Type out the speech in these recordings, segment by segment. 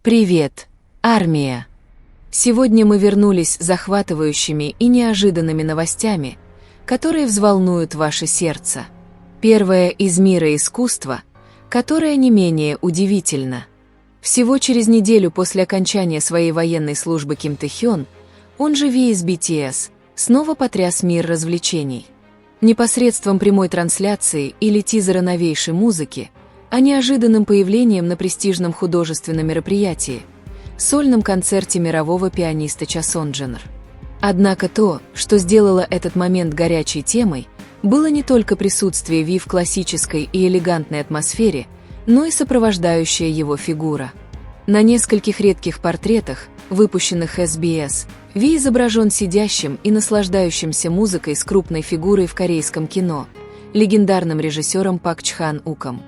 Привет, армия! Сегодня мы вернулись с захватывающими и неожиданными новостями, которые взволнуют ваше сердце. Первое из мира искусства, которое не менее удивительно. Всего через неделю после окончания своей военной службы Ким Тэ-хён, он же Ви из BTS, снова потряс мир развлечений. Не посредством прямой трансляции или тизера новейшей музыки, а неожиданным появлением на престижном художественном мероприятии – сольном концерте мирового пианиста Ча Сон Чжэнэр. Однако то, что сделало этот момент горячей темой, было не только присутствие Ви в классической и элегантной атмосфере, но и сопровождающая его фигура. На нескольких редких портретах, выпущенных SBS, Ви изображен сидящим и наслаждающимся музыкой с крупной фигурой в корейском кино, легендарным режиссером Пак Чхан Уком.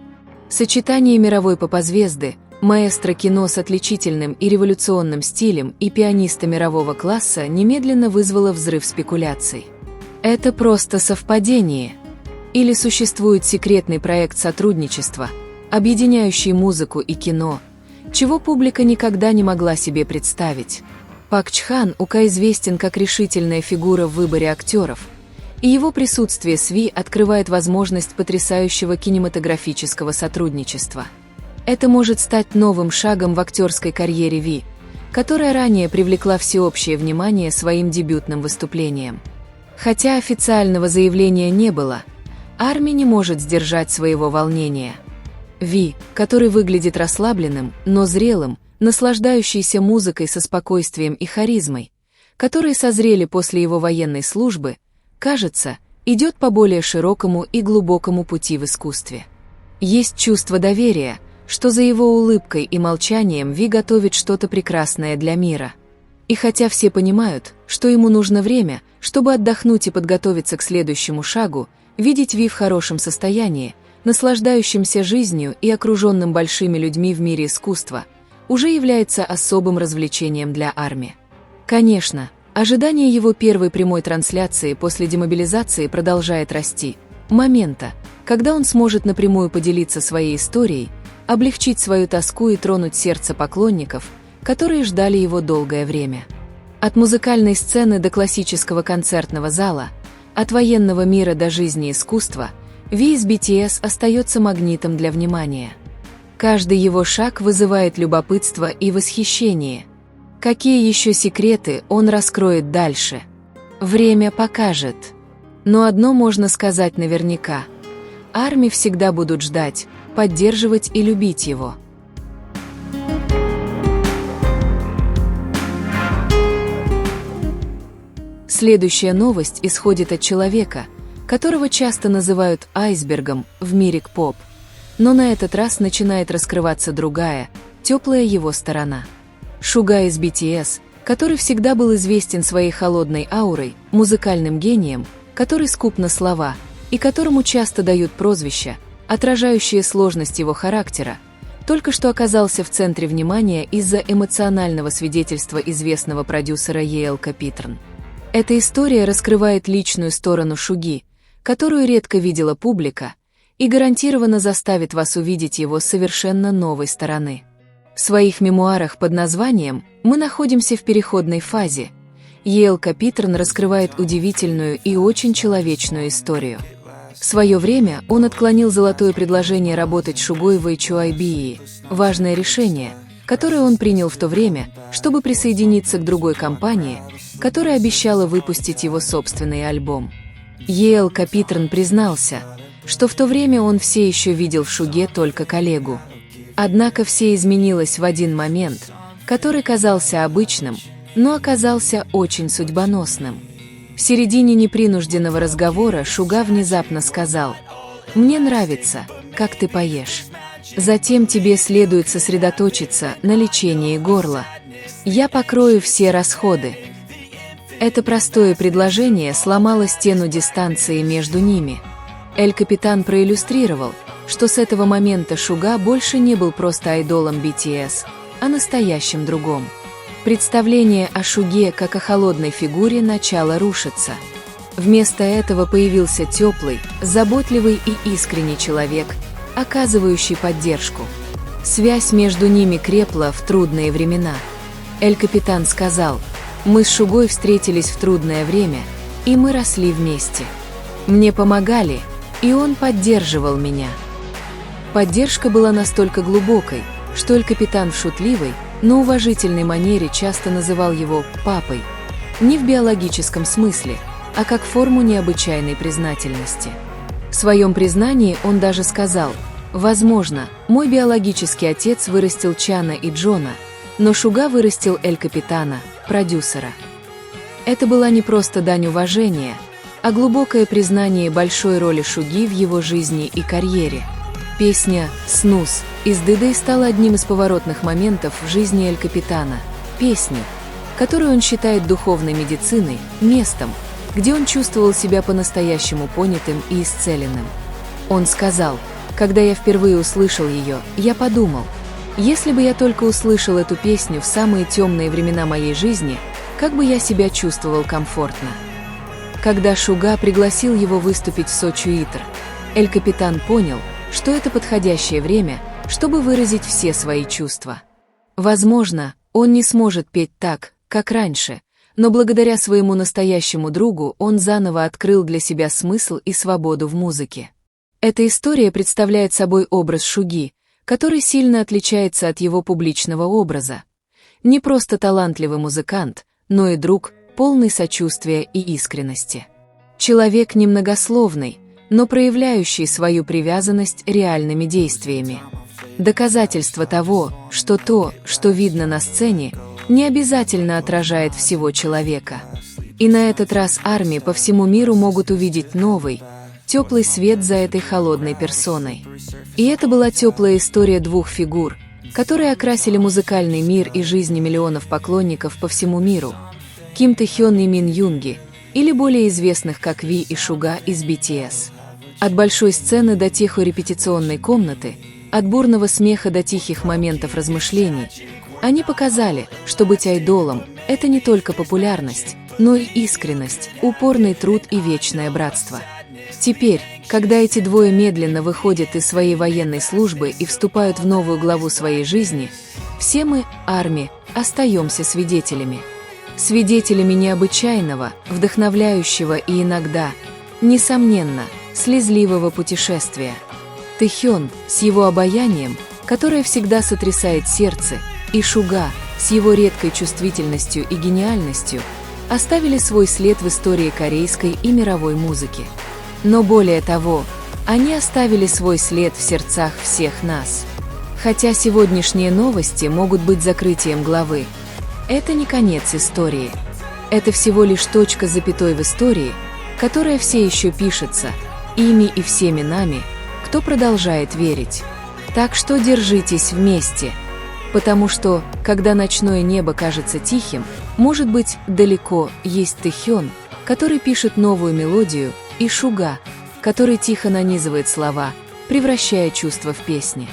Сочетание мировой поп-звезды, маэстро кино с отличительным и революционным стилем и пианиста мирового класса немедленно вызвало взрыв спекуляций. Это просто совпадение? Или существует секретный проект сотрудничества, объединяющий музыку и кино, чего публика никогда не могла себе представить? Пак Чхан Ука известен как решительная фигура в выборе актеров, и его присутствие с Ви открывает возможность потрясающего кинематографического сотрудничества. Это может стать новым шагом в актерской карьере Ви, которая ранее привлекла всеобщее внимание своим дебютным выступлением. Хотя официального заявления не было, Арми не может сдержать своего волнения. Ви, который выглядит расслабленным, но зрелым, наслаждающийся музыкой со спокойствием и харизмой, которые созрели после его военной службы, кажется, идет по более широкому и глубокому пути в искусстве. Есть чувство доверия, что за его улыбкой и молчанием Ви готовит что-то прекрасное для мира. И хотя все понимают, что ему нужно время, чтобы отдохнуть и подготовиться к следующему шагу, видеть Ви в хорошем состоянии, наслаждающимся жизнью и окруженным большими людьми в мире искусства, уже является особым развлечением для Арми. Конечно, ожидание его первой прямой трансляции после демобилизации продолжает расти, момента, когда он сможет напрямую поделиться своей историей, облегчить свою тоску и тронуть сердце поклонников, которые ждали его долгое время. От музыкальной сцены до классического концертного зала, от военного мира до жизни искусства, Ви из BTS остается магнитом для внимания. Каждый его шаг вызывает любопытство и восхищение. Какие еще секреты он раскроет дальше? Время покажет. Но одно можно сказать наверняка. Арми всегда будут ждать, поддерживать и любить его. Следующая новость исходит от человека, которого часто называют айсбергом в мире к-поп, но на этот раз начинает раскрываться другая, теплая его сторона. Суга из BTS, который всегда был известен своей холодной аурой, музыкальным гением, который скуп на слова, и которому часто дают прозвища, отражающие сложность его характера, только что оказался в центре внимания из-за эмоционального свидетельства известного продюсера Йеэл Капитрн. Эта история раскрывает личную сторону Суги, которую редко видела публика, и гарантированно заставит вас увидеть его с совершенно новой стороны. В своих мемуарах под названием «Мы находимся в переходной фазе» Йеэл Капитрн раскрывает удивительную и очень человечную историю. В свое время он отклонил золотое предложение работать с Сугой в HYBE, важное решение, которое он принял в то время, чтобы присоединиться к другой компании, которая обещала выпустить его собственный альбом. Йеэл Капитрн признался, что в то время он все еще видел в Суге только коллегу. Однако все изменилось в один момент, который казался обычным, но оказался очень судьбоносным. В середине непринужденного разговора Суга внезапно сказал: «Мне нравится, как ты поешь. Затем тебе следует сосредоточиться на лечении горла. Я покрою все расходы». Это простое предложение сломало стену дистанции между ними. Эль Капитан проиллюстрировал, что с этого момента Суга больше не был просто айдолом BTS, а настоящим другом. Представление о Суге как о холодной фигуре начало рушиться. Вместо этого появился теплый, заботливый и искренний человек, оказывающий поддержку. Связь между ними крепла в трудные времена. Эль Капитан сказал: «Мы с Шугой встретились в трудное время, и мы росли вместе. Мне помогали, и он поддерживал меня». Поддержка была настолько глубокой, что Эль Капитан в шутливой, но уважительной манере часто называл его «папой», не в биологическом смысле, а как форму необычайной признательности. В своем признании он даже сказал: «Возможно, мой биологический отец вырастил Чана и Джона, но Шуга вырастил Эль Капитана, продюсера». Это была не просто дань уважения, а глубокое признание большой роли Шуги в его жизни и карьере. Песня «Снус» из «Дыдэй» стала одним из поворотных моментов в жизни Эль Капитана, песней, которую он считает духовной медициной, местом, где он чувствовал себя по-настоящему понятым и исцеленным. Он сказал: «Когда я впервые услышал ее, я подумал, если бы я только услышал эту песню в самые темные времена моей жизни, как бы я себя чувствовал комфортно». Когда Шуга пригласил его выступить в Сочуитр, Эль Капитан понял, что это подходящее время, чтобы выразить все свои чувства. Возможно, он не сможет петь так, как раньше, но благодаря своему настоящему другу он заново открыл для себя смысл и свободу в музыке. Эта история представляет собой образ Шуги, который сильно отличается от его публичного образа. Не просто талантливый музыкант, но и друг, полный сочувствия и искренности. Человек немногословный, но проявляющий свою привязанность реальными действиями. Доказательство того, что то, что видно на сцене, не обязательно отражает всего человека. И на этот раз армии по всему миру могут увидеть новый, теплый свет за этой холодной персоной. И это была теплая история двух фигур, которые окрасили музыкальный мир и жизни миллионов поклонников по всему миру. Ким Тэхён и Мин Юнги, или более известных как Ви и Шуга из BTS. От большой сцены до тихой репетиционной комнаты, от бурного смеха до тихих моментов размышлений, они показали, что быть айдолом – это не только популярность, но и искренность, упорный труд и вечное братство. Теперь, когда эти двое медленно выходят из своей военной службы и вступают в новую главу своей жизни, все мы, армия, остаемся свидетелями. Свидетелями необычайного, вдохновляющего и иногда, несомненно, слезливого путешествия. Тэхён с его обаянием, которое всегда сотрясает сердце, и Шуга с его редкой чувствительностью и гениальностью оставили свой след в истории корейской и мировой музыки. Но более того, они оставили свой след в сердцах всех нас. Хотя сегодняшние новости могут быть закрытием главы, это не конец истории. Это всего лишь точка с запятой в истории, которая все еще пишется, ими и всеми нами, кто продолжает верить. Так что держитесь вместе. Потому что, когда ночное небо кажется тихим, может быть, далеко есть Тэхён, который пишет новую мелодию, и Шуга, который тихо нанизывает слова, превращая чувства в песни.